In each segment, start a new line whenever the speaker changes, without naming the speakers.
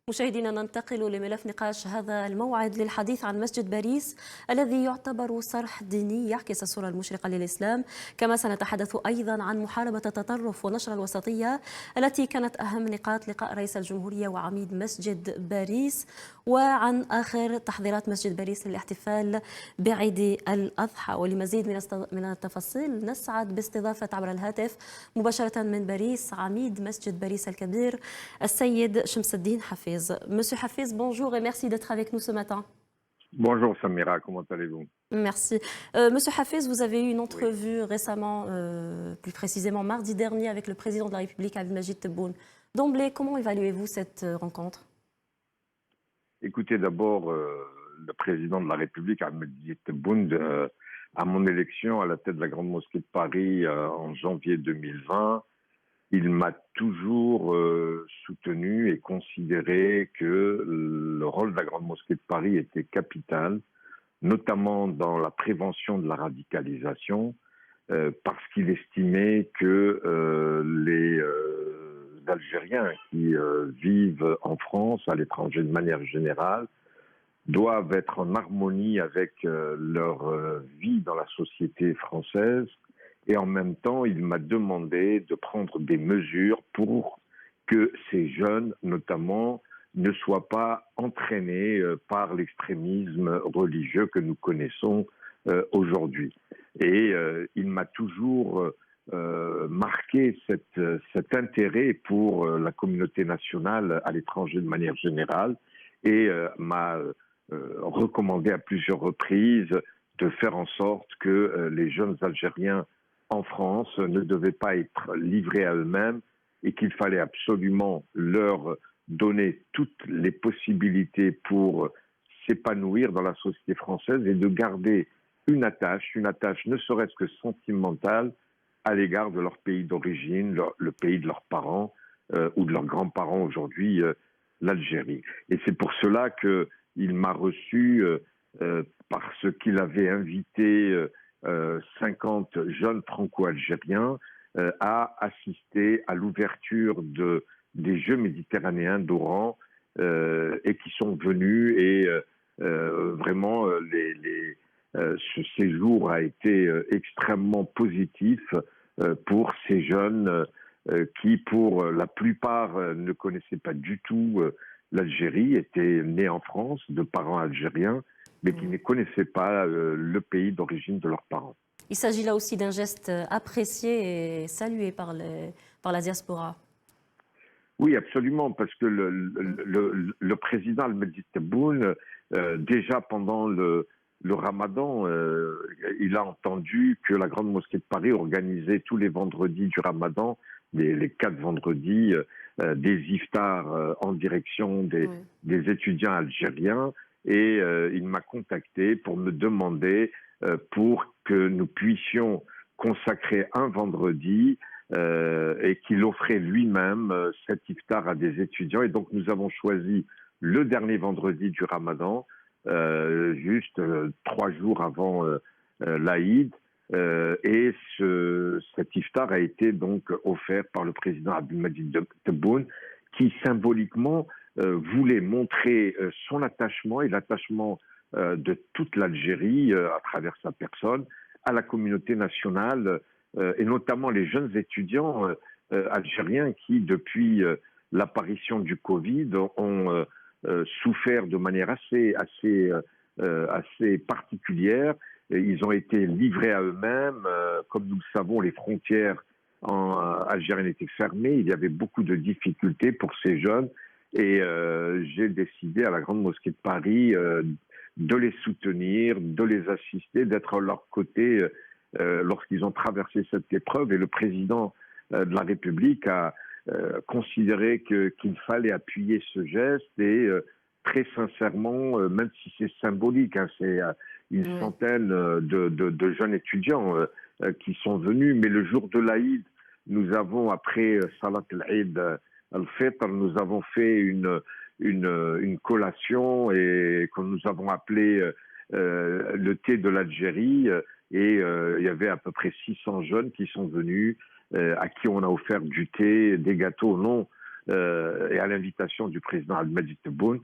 مشاهدينا ننتقل لملف نقاش هذا الموعد للحديث عن مسجد باريس الذي يعتبر صرح ديني يعكس الصورة المشرقة للإسلام. كما سنتحدث أيضا عن محاربة التطرف ونشر الوسطية التي كانت أهم نقاط لقاء رئيس الجمهورية وعميد مسجد باريس، وعن آخر تحضيرات مسجد باريس للاحتفال بعيد الأضحى. ولمزيد من التفاصيل نسعد باستضافة عبر الهاتف مباشرة من باريس عميد مسجد باريس الكبير السيد شمس الدين حفيظ. Monsieur Hafez, bonjour et merci d'être avec nous ce matin.
Bonjour Samira, comment allez-vous?
Merci. Monsieur Hafez, vous avez eu une entrevue récemment, plus précisément mardi dernier, avec le président de la République, Abdelmajid Tebboune. D'emblée, comment évaluez-vous cette rencontre?
Écoutez, d'abord, le président de la République, Abdelmajid Tebboune, à mon élection à la tête de la Grande Mosquée de Paris en janvier 2020, il m'a toujours soutenu et considéré que le rôle de la Grande Mosquée de Paris était capital, notamment dans la prévention de la radicalisation, parce qu'il estimait que les Algériens qui vivent en France, à l'étranger de manière générale, doivent être en harmonie avec leur vie dans la société française. Et en même temps, il m'a demandé de prendre des mesures pour que ces jeunes, notamment, ne soient pas entraînés par l'extrémisme religieux que nous connaissons aujourd'hui. Et il m'a toujours marqué cet intérêt pour la communauté nationale à l'étranger de manière générale et m'a recommandé à plusieurs reprises de faire en sorte que les jeunes Algériens en France ne devaient pas être livrés à eux-mêmes et qu'il fallait absolument leur donner toutes les possibilités pour s'épanouir dans la société française et de garder une attache ne serait-ce que sentimentale, à l'égard de leur pays d'origine, le pays de leurs parents ou de leurs grands-parents aujourd'hui, l'Algérie. Et c'est pour cela qu'il m'a reçu parce qu'il avait invité 50 jeunes franco-algériens à assister à l'ouverture des Jeux méditerranéens d'Oran et qui sont venus et vraiment ce séjour a été extrêmement positif pour ces jeunes qui, pour la plupart, ne connaissaient pas du tout l'Algérie, étaient nés en France de parents algériens, mais qui ne connaissaient pas le pays d'origine de leurs parents.
Il s'agit là aussi d'un geste apprécié et salué par la diaspora.
Oui, absolument, parce que le président Abdelmajid Tebboune, déjà pendant le Ramadan, il a entendu que la Grande Mosquée de Paris organisait tous les vendredis du Ramadan, les 4 vendredis, des iftars en direction des étudiants algériens. Et il m'a contacté pour me demander pour que nous puissions consacrer un vendredi et qu'il offrait lui-même cet iftar à des étudiants. Et donc nous avons choisi le dernier vendredi du Ramadan, juste 3 jours avant l'Aïd. Et cet iftar a été donc offert par le président Abdelmajid Tebboune, qui symboliquement voulait montrer son attachement et l'attachement de toute l'Algérie à travers sa personne à la communauté nationale et notamment les jeunes étudiants algériens qui, depuis l'apparition du Covid, ont souffert de manière assez particulière. Et ils ont été livrés à eux-mêmes. Comme nous le savons, les frontières algériennes étaient fermées. Il y avait beaucoup de difficultés pour ces jeunes. Et j'ai décidé à la Grande Mosquée de Paris de les soutenir, de les assister, d'être à leur côté lorsqu'ils ont traversé cette épreuve. Et le président de la République a considéré qu'il fallait appuyer ce geste et très sincèrement, même si c'est symbolique, c'est une centaine de jeunes étudiants qui sont venus. Mais le jour de l'Aïd, nous avons, après Salat al-Aïd al-Fitr, nous avons fait une collation et que nous avons appelé le thé de l'Algérie. Et il y avait à peu près 600 jeunes qui sont venus, à qui on a offert du thé, des gâteaux au nom et à l'invitation du président Ahmed Tebboune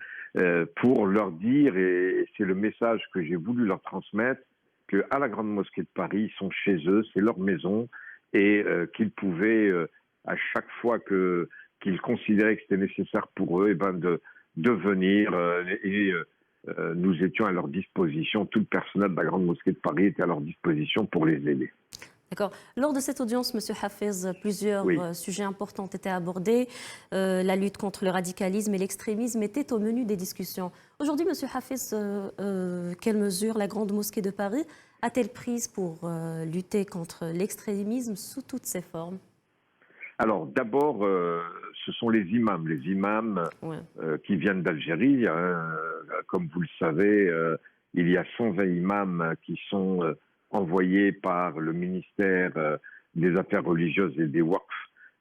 pour leur dire, et c'est le message que j'ai voulu leur transmettre, qu'à la Grande Mosquée de Paris, ils sont chez eux, c'est leur maison, et qu'ils pouvaient, à chaque fois qu'ils considéraient que c'était nécessaire pour eux, de venir nous étions à leur disposition, tout le personnel de la Grande Mosquée de Paris était à leur disposition pour les aider.
D'accord. Lors de cette audience, M. Hafez, plusieurs
Oui.
sujets importants étaient abordés. La lutte contre le radicalisme et l'extrémisme était au menu des discussions. Aujourd'hui, M. Hafez, quelles mesures la Grande Mosquée de Paris a-t-elle prises pour lutter contre l'extrémisme sous toutes ses formes?
Alors, d'abord, ce sont les imams. Les imams
Ouais.
qui viennent d'Algérie. Comme vous le savez, il y a 120 imams qui sont envoyés par le ministère des Affaires religieuses et des Waqf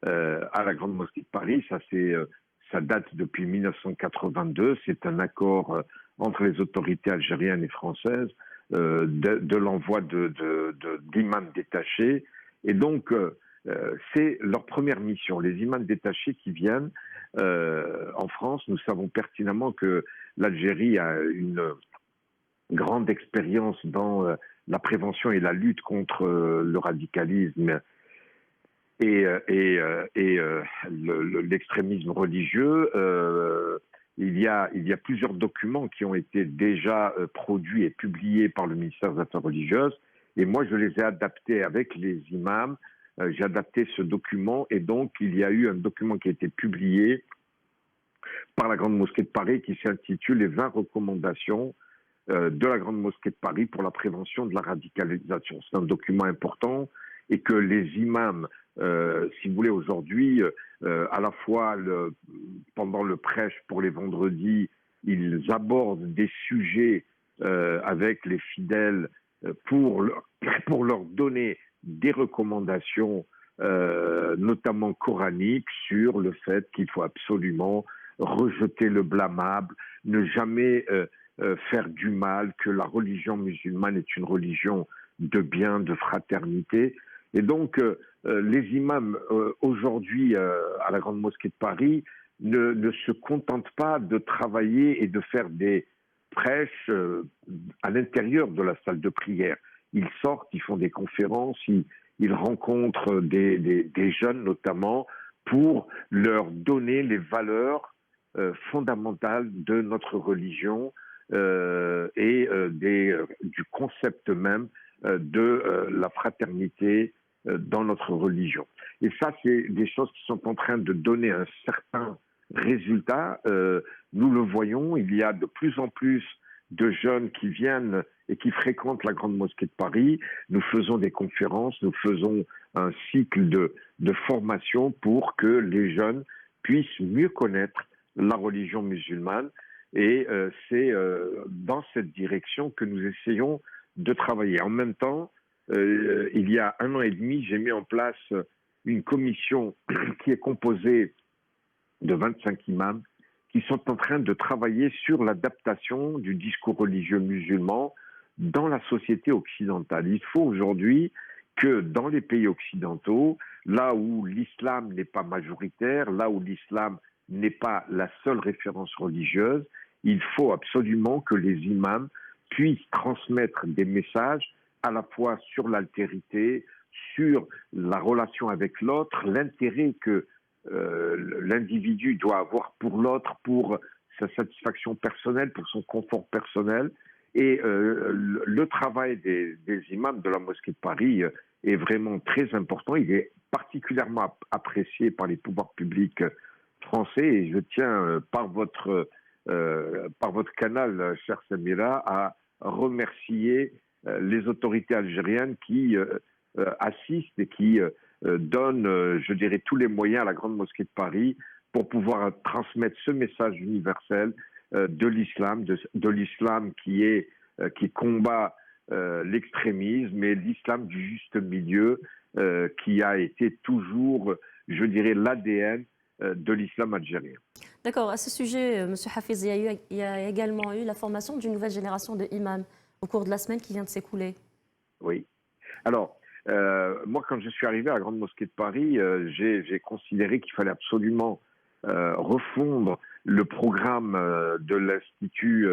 à la Grande Mosquée de Paris. Ça date depuis 1982. C'est un accord entre les autorités algériennes et françaises de l'envoi d'imams détachés. Et donc, c'est leur première mission. Les imams détachés qui viennent en France, nous savons pertinemment que l'Algérie a une grande expérience dans la prévention et la lutte contre le radicalisme et l'extrémisme religieux. Il y a plusieurs documents qui ont été déjà produits et publiés par le ministère des Affaires religieuses. Et moi, je les ai adaptés avec les imams. J'ai adapté ce document et donc il y a eu un document qui a été publié par la Grande Mosquée de Paris qui s'intitule « Les 20 recommandations de la Grande Mosquée de Paris pour la prévention de la radicalisation ». C'est un document important et que les imams, si vous voulez, aujourd'hui, à la fois pendant le prêche pour les vendredis, ils abordent des sujets avec les fidèles pour leur donner des recommandations, notamment coraniques, sur le fait qu'il faut absolument rejeter le blâmable, ne jamais faire du mal, que la religion musulmane est une religion de bien, de fraternité. Et donc, les imams, aujourd'hui, à la Grande Mosquée de Paris, ne se contentent pas de travailler et de faire des prêches à l'intérieur de la salle de prière. Ils sortent, ils font des conférences, ils rencontrent des jeunes notamment pour leur donner les valeurs fondamentales de notre religion du concept même de la fraternité dans notre religion. Et ça, c'est des choses qui sont en train de donner un certain résultat. Nous le voyons, il y a de plus en plus de jeunes qui viennent et qui fréquentent la Grande Mosquée de Paris. Nous faisons des conférences, nous faisons un cycle de formation pour que les jeunes puissent mieux connaître la religion musulmane. Et c'est dans cette direction que nous essayons de travailler. En même temps, il y a 1 an et demi, j'ai mis en place une commission qui est composée de 25 imams qui sont en train de travailler sur l'adaptation du discours religieux musulman dans la société occidentale. Il faut aujourd'hui que dans les pays occidentaux, là où l'islam n'est pas majoritaire, là où l'islam n'est pas la seule référence religieuse, il faut absolument que les imams puissent transmettre des messages à la fois sur l'altérité, sur la relation avec l'autre, l'intérêt que l'individu doit avoir pour l'autre, pour sa satisfaction personnelle, pour son confort personnel. Et le travail des imams de la Mosquée de Paris est vraiment très important. Il est particulièrement apprécié par les pouvoirs publics français. Et je tiens, par votre canal, chère Samira, à remercier les autorités algériennes qui assistent et qui donnent, je dirais, tous les moyens à la Grande Mosquée de Paris pour pouvoir transmettre ce message universel de l'islam qui combat l'extrémisme et l'islam du juste milieu qui a été toujours, je dirais, l'ADN de l'islam algérien.
D'accord. À ce sujet, M. Hafez, il y a également eu la formation d'une nouvelle génération de imams au cours de la semaine qui vient de s'écouler.
Oui. Alors, moi, quand je suis arrivé à la Grande Mosquée de Paris, j'ai considéré qu'il fallait absolument refondre le programme de l'Institut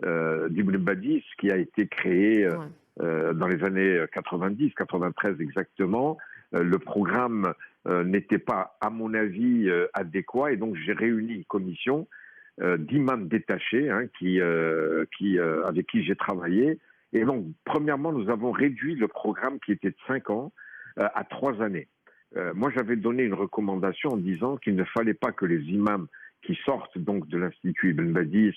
d'Ibn Badis qui a été créé
Ouais.
dans les années 90, 93 exactement. Le programme n'était pas, à mon avis, adéquat et donc j'ai réuni une commission d'imams détachés avec qui j'ai travaillé. Et donc, premièrement, nous avons réduit le programme qui était de 5 ans à 3 années. Moi, j'avais donné une recommandation en disant qu'il ne fallait pas que les imams qui sortent donc de l'Institut Ibn Badis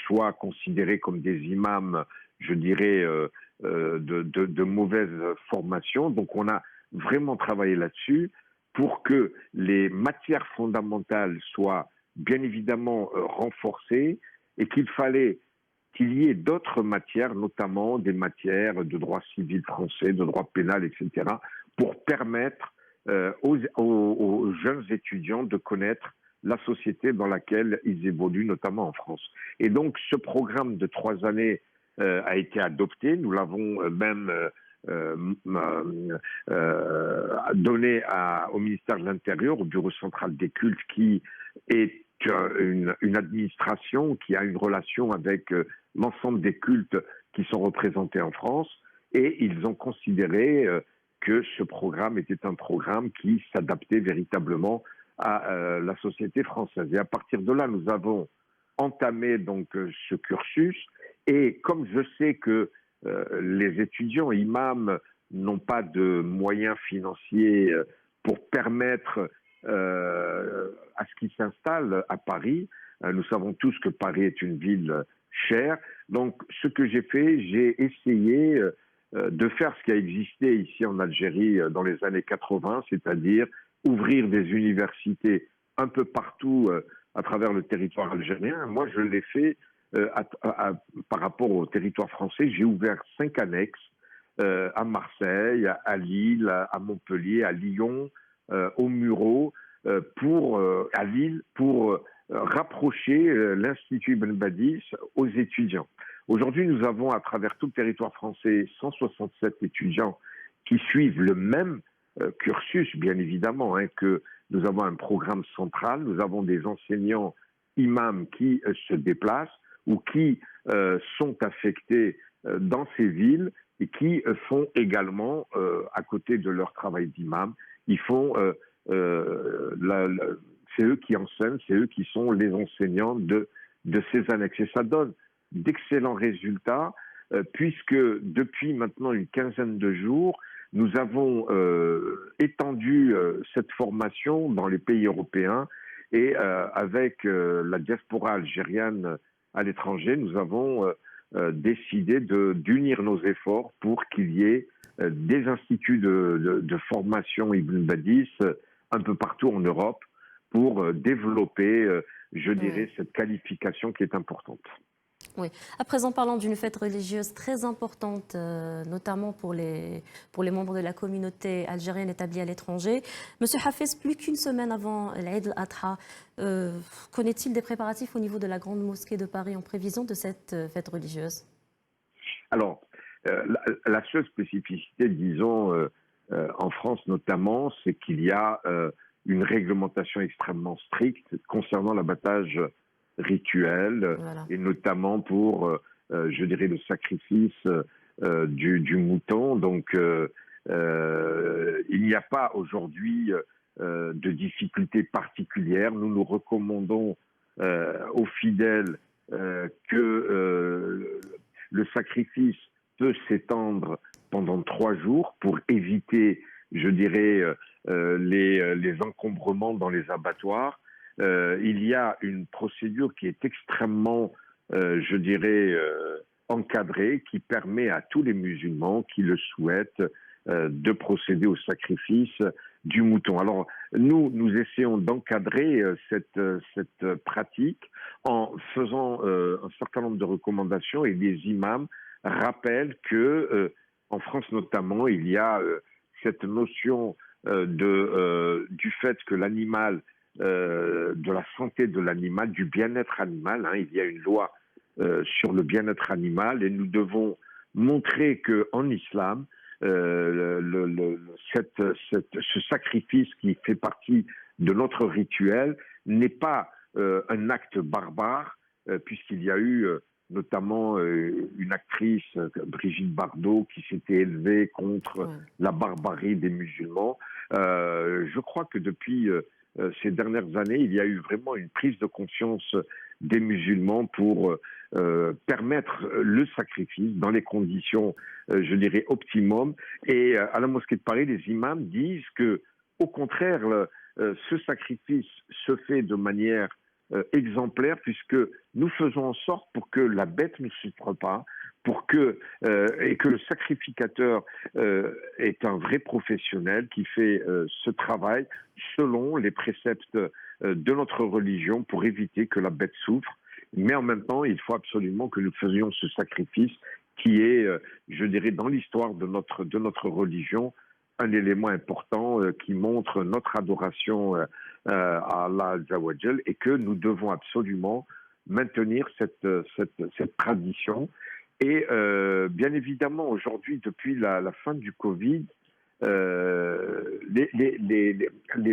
soient considérés comme des imams, je dirais, de mauvaise formation. Donc, on a vraiment travaillé là-dessus pour que les matières fondamentales soient bien évidemment renforcées et qu'il y ait d'autres matières, notamment des matières de droit civil français, de droit pénal, etc., pour permettre aux jeunes étudiants de connaître la société dans laquelle ils évoluent, notamment en France. Et donc, ce programme de 3 années a été adopté. Nous l'avons même donné au ministère de l'Intérieur, au Bureau central des cultes, qui est une administration qui a une relation avec l'ensemble des cultes qui sont représentés en France. Et ils ont considéré que ce programme était un programme qui s'adaptait véritablement à la société française. Et à partir de là, nous avons entamé donc ce cursus. Et comme je sais que les étudiants imams n'ont pas de moyens financiers pour permettre à ce qu'ils s'installent à Paris, nous savons tous que Paris est une ville chère. Donc, ce que j'ai fait, j'ai essayé de faire ce qui a existé ici en Algérie dans les années 80, c'est-à-dire ouvrir des universités un peu partout à travers le territoire algérien. Moi, je l'ai fait par rapport au territoire français. J'ai ouvert 5 annexes à Marseille, à Lille, à Montpellier, à Lyon, au Muro, à Lille, pour rapprocher l'Institut Ibn Badis aux étudiants. Aujourd'hui, nous avons à travers tout le territoire français 167 étudiants qui suivent le même cursus, bien évidemment, que nous avons un programme central, nous avons des enseignants imams qui se déplacent ou qui sont affectés dans ces villes et qui font également, à côté de leur travail d'imam, ils font, c'est eux qui enseignent, c'est eux qui sont les enseignants de ces annexes. Et ça donne d'excellents résultats, puisque depuis maintenant une quinzaine de jours, nous avons étendu cette formation dans les pays européens et avec la diaspora algérienne à l'étranger, nous avons décidé d'unir nos efforts pour qu'il y ait des instituts de formation Ibn Badis un peu partout en Europe pour développer, je dirais, cette qualification qui est importante.
Oui. À présent, parlons d'une fête religieuse très importante, notamment pour les membres de la communauté algérienne établie à l'étranger. Monsieur Hafez, plus qu'une semaine avant l'Aïd al-Adha, connaît-il des préparatifs au niveau de la Grande Mosquée de Paris en prévision de cette fête religieuse?
Alors, la seule spécificité, disons, en France notamment, c'est qu'il y a une réglementation extrêmement stricte concernant l'abattage rituel,
Voilà.
et notamment pour, je dirais, le sacrifice du mouton. Donc, il n'y a pas aujourd'hui de difficultés particulières. Nous recommandons aux fidèles que le sacrifice peut s'étendre pendant 3 jours pour éviter, je dirais, les encombrements dans les abattoirs. Il y a une procédure qui est extrêmement, je dirais, encadrée, qui permet à tous les musulmans qui le souhaitent de procéder au sacrifice du mouton. Alors, nous essayons d'encadrer cette pratique en faisant un certain nombre de recommandations, et les imams rappellent que, en France notamment, il y a cette notion du fait que l'animal, de la santé de l'animal, du bien-être animal. Il y a une loi sur le bien-être animal et nous devons montrer qu'en islam, ce sacrifice qui fait partie de notre rituel n'est pas un acte barbare, puisqu'il y a eu notamment une actrice, Brigitte Bardot, qui s'était élevée contre la barbarie des musulmans. Je crois que depuis ces dernières années, il y a eu vraiment une prise de conscience des musulmans pour permettre le sacrifice dans les conditions, je dirais, optimum. Et à la mosquée de Paris, les imams disent que, au contraire, ce sacrifice se fait de manière exemplaire, puisque nous faisons en sorte pour que la bête ne souffre pas, et que le sacrificateur est un vrai professionnel qui fait ce travail selon les préceptes de notre religion pour éviter que la bête souffre. Mais en même temps, il faut absolument que nous faisions ce sacrifice qui est, je dirais, dans l'histoire de notre religion, un élément important qui montre notre adoration à Allah Azzawajal, et que nous devons absolument maintenir cette tradition. Et bien évidemment, aujourd'hui, depuis la fin du Covid, les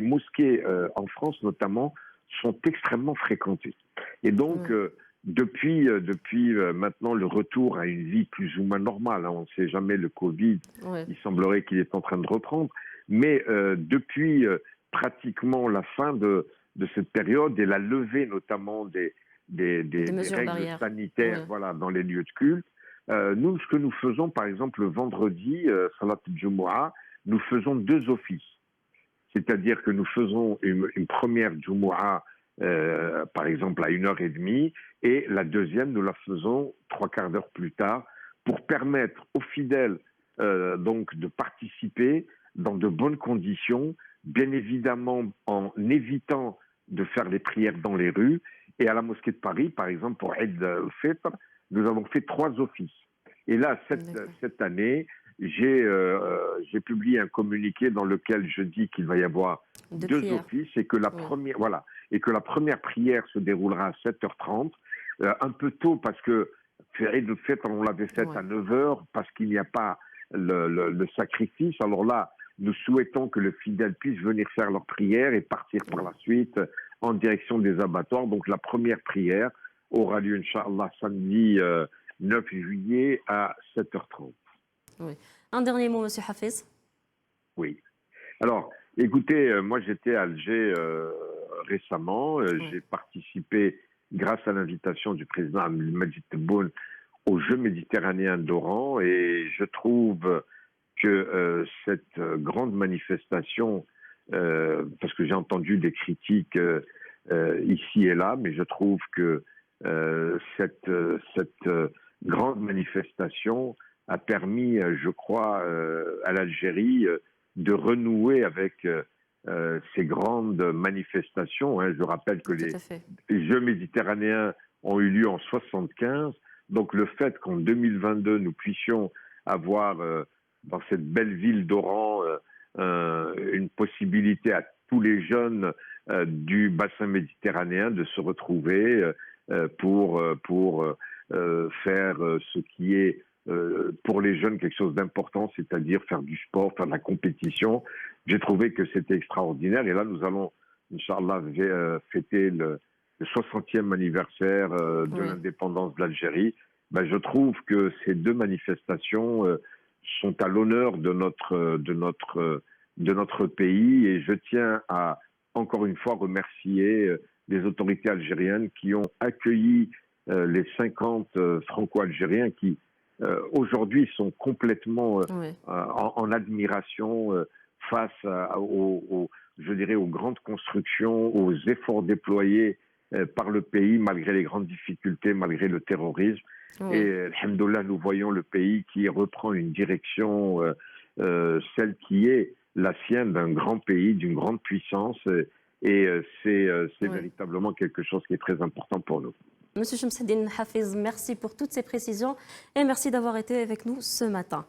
mosquées en France notamment sont extrêmement fréquentées. Et donc, depuis maintenant le retour à une vie plus ou moins normale, hein, on ne sait jamais, le Covid, il semblerait qu'il est en train de reprendre, mais depuis pratiquement la fin de cette période et la levée notamment des règles sanitaires voilà, dans les lieux de culte, nous, ce que nous faisons, par exemple, le vendredi, Salat al-Jumu'ah, nous faisons 2 offices. C'est-à-dire que nous faisons une première Jumu'ah, par exemple, à 1h30, et la deuxième, nous la faisons 3/4 d'heure plus tard, pour permettre aux fidèles donc de participer dans de bonnes conditions, bien évidemment en évitant de faire les prières dans les rues. Et à la mosquée de Paris, par exemple, pour Eid al-Fitr, nous avons fait 3 offices. Et là, cette année, j'ai publié un communiqué dans lequel je dis qu'il va y avoir 2 offices et que la première prière se déroulera à 7h30, un peu tôt parce que de fait on l'avait faite à 9h parce qu'il n'y a pas le sacrifice. Alors là, nous souhaitons que le fidèle puisse venir faire leur prière et partir par la suite en direction des abattoirs. Donc la première prière aura lieu, Inch'Allah, samedi 9 juillet à 7h30.
Oui. Un dernier mot, Monsieur Hafiz.
Oui. Alors, écoutez, moi j'étais à Alger récemment. J'ai participé, grâce à l'invitation du président Abdelmadjid Tebboune, aux Jeux méditerranéens d'Oran, et je trouve que cette grande manifestation, parce que j'ai entendu des critiques ici et là, mais je trouve que cette grande manifestation a permis, je crois, à l'Algérie de renouer avec ces grandes manifestations. Hein. Je rappelle que les Jeux méditerranéens ont eu lieu en 1975. Donc le fait qu'en 2022, nous puissions avoir dans cette belle ville d'Oran une possibilité à tous les jeunes du bassin méditerranéen de se retrouver pour faire ce qui est pour les jeunes quelque chose d'important, c'est-à-dire faire du sport, faire de la compétition. J'ai trouvé que c'était extraordinaire. Et là, nous allons, Inch'Allah, fêter le 60e anniversaire de l'indépendance de l'Algérie. Ben, je trouve que ces 2 manifestations sont à l'honneur de notre pays, et je tiens à, encore une fois, remercier les autorités algériennes qui ont accueilli les 50 franco-algériens qui, aujourd'hui, sont complètement en admiration face je dirais, aux grandes constructions, aux efforts déployés par le pays, malgré les grandes difficultés, malgré le terrorisme. Et, alhamdoulilah, nous voyons le pays qui reprend une direction, celle qui est la sienne, d'un grand pays, d'une grande puissance. Et c'est véritablement quelque chose qui est très important pour nous.
Monsieur Chemseddine Hafiz, merci pour toutes ces précisions et merci d'avoir été avec nous ce matin.